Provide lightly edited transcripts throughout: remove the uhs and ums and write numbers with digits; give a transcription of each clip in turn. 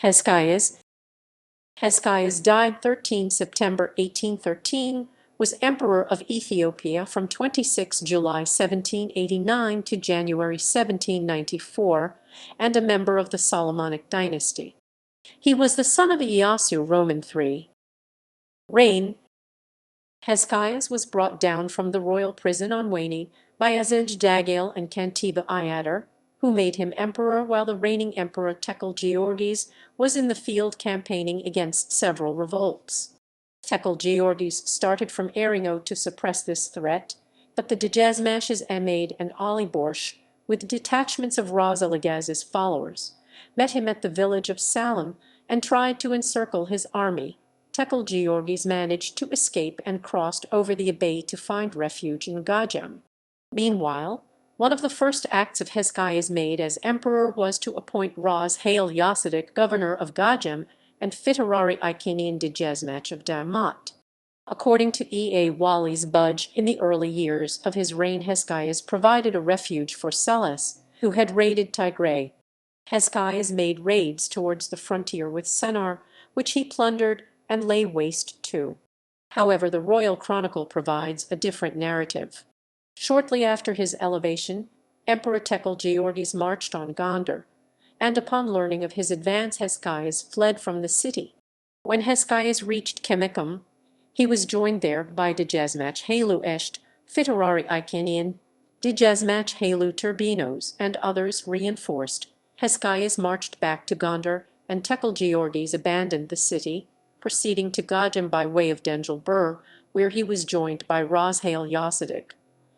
Hezqeyas. Hezqeyas died 13 September 1813, was Emperor of Ethiopia from 26 July 1789 to January 1794, and a member of the Solomonic dynasty. He was the son of Iyasu III. Reign. Hezqeyas was brought down from the royal prison on Wani by Dagil and Kantiba Iyader, who made him emperor while the reigning emperor Tekel-Georges was in the field campaigning against several revolts. Tekel-Georges started from Eringo to suppress this threat, but the Dejazmashes Ahmed and Ali Borsh, with detachments of Ras Alagaz's followers, met him at the village of Salim and tried to encircle his army. Tekel-Georges managed to escape and crossed over the Abay to find refuge in Gajem. Meanwhile, one of the first acts of Hezqeyas made as emperor was to appoint Hezqeyas III governor of Gajem and Fitarari Ikinian Dejazmach of Damat. According to E. A. Wali's Budge, in the early years of his reign Hezqeyas provided a refuge for Seles, who had raided Tigray. Hezqeyas made raids towards the frontier with Sennar, which he plundered and lay waste too. However, the royal chronicle provides a different narrative. Shortly after his elevation, Emperor Tekel-Georges marched on Gondar, and upon learning of his advance Hezqeyas fled from the city. When Hezqeyas reached Kemikum, he was joined there by Dejazmach Halu Esht, Fitarari Ikinian, Dejazmach Halu Turbinos, and others reinforced. Hezqeyas marched back to Gondar, and Tekel-Georges abandoned the city, proceeding to Gajem by way of Dengelbur, where he was joined by Hezqeyas III,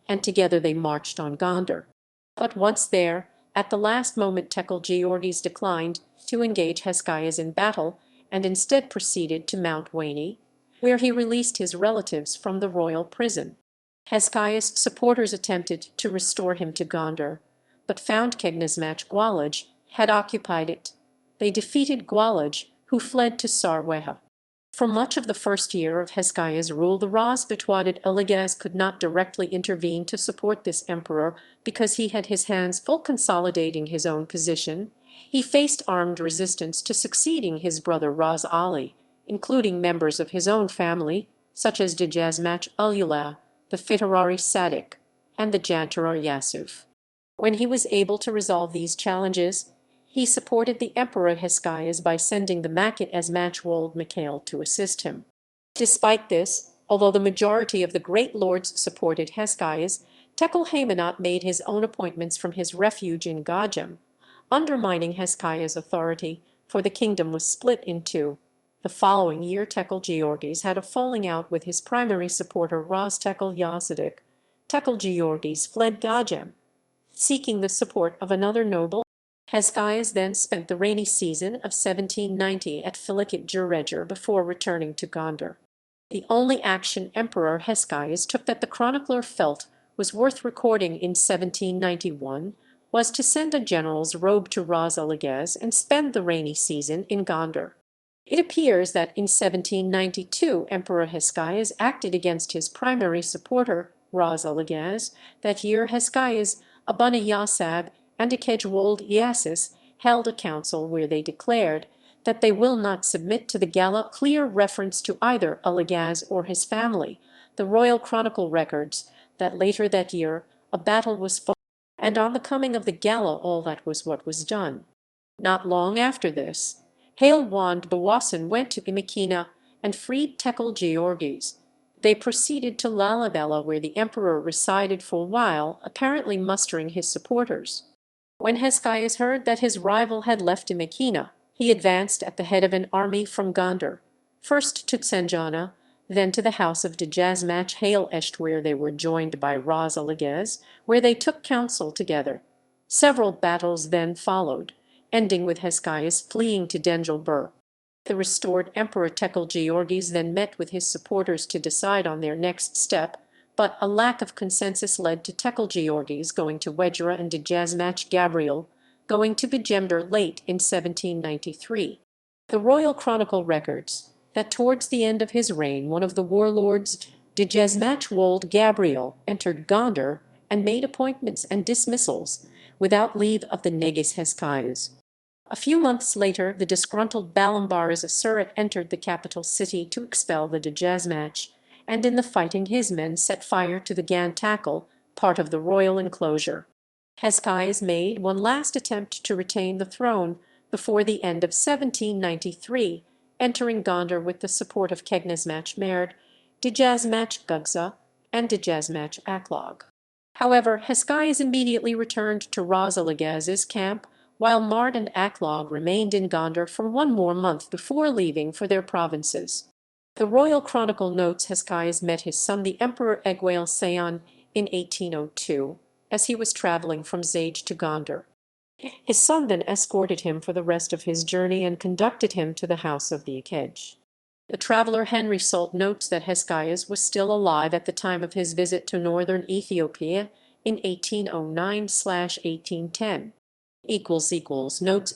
and together they marched on Gondar. But once there, at the last moment Tekel-Georges declined to engage Hezqeyas in battle, and instead proceeded to Mount Wani, where he released his relatives from the royal prison. Hezqeyas' supporters attempted to restore him to Gondar, but found Kegnazmach Gwalaj had occupied it. They defeated Gwalaj, who fled to Sarweha. For much of the first year of Hezqeyas' rule, the Ras Betwadid Alagaz could not directly intervene to support this emperor because he had his hands full consolidating his own position. He faced armed resistance to succeeding his brother Ras Ali, including members of his own family, such as Dejazmach Ulula, the Fitarari Sadik, and the Jantarar Yasuf. When he was able to resolve these challenges, he supported the Emperor Hezqeyas by sending the Makit Asmachwold Mikhail to assist him. Despite this, although the majority of the great lords supported Hezqeyas, Tekel-Haymanot made his own appointments from his refuge in Gajem, undermining Hezqeyas' authority, for the kingdom was split in two. The following year Tekel-Georges had a falling out with his primary supporter Ras Hezqeyas III. Tekel-Georges fled Gajem, seeking the support of another noble. Hezqeyas then spent the rainy season of 1790 at Filikit Jurejer before returning to Gondar. The only action Emperor Hezqeyas took that the chronicler felt was worth recording in 1791 was to send a general's robe to Ras Alagaz and spend the rainy season in Gondar. It appears that in 1792 Emperor Hezqeyas acted against his primary supporter, Ras Alagaz. That year Hezqeyas, Abuna Yasab, and Ikejwold Iasis held a council where they declared that they will not submit to the Gala, clear reference to either Alagaz or his family. The royal chronicle records that later that year a battle was fought, and on the coming of the Gala all that was what was done. Not long after this, Haile Wand Bawasan went to Imikina and freed Tekel-Georges. They proceeded to Lalibela, where the emperor resided for a while, apparently mustering his supporters. When Hezqeyas heard that his rival had left Imikina, he advanced at the head of an army from Gondar, first to Tsenjana, then to the house of Dejazmach Haile Esht, where they were joined by Ras Alagaz, where they took counsel together. Several battles then followed, ending with Hezqeyas fleeing to Dengelbur. The restored Emperor Tekel-Georges then met with his supporters to decide on their next step, but a lack of consensus led to Tekel-Georges going to Wedjera and Dejazmach Gabriel going to Bejemder late in 1793. The royal chronicle records that towards the end of his reign one of the warlords, Dejazmachwold Gabriel, entered Gondar and made appointments and dismissals without leave of the Negus Hezqeyas. A few months later, the disgruntled Balambaras Asurat entered the capital city to expel the Dejazmach, and in the fighting his men set fire to the Gan Tackle, part of the royal enclosure. Hezqeyas made one last attempt to retain the throne before the end of 1793, entering Gondar with the support of Kegnazmach Merd, Dejazmach Gugza, and Dejazmach Akhlog. However, Hezqeyas immediately returned to Ras Alagaz's camp, while Mard and Akhlog remained in Gondar for one more month before leaving for their provinces. The royal chronicle notes Hezqeyas met his son the Emperor Hezqeyas II in 1802, as he was travelling from Zage to Gondar. His son then escorted him for the rest of his journey and conducted him to the house of the Ikej. The traveller Henry Salt notes that Hezqeyas was still alive at the time of his visit to northern Ethiopia in 1809/1810. Notes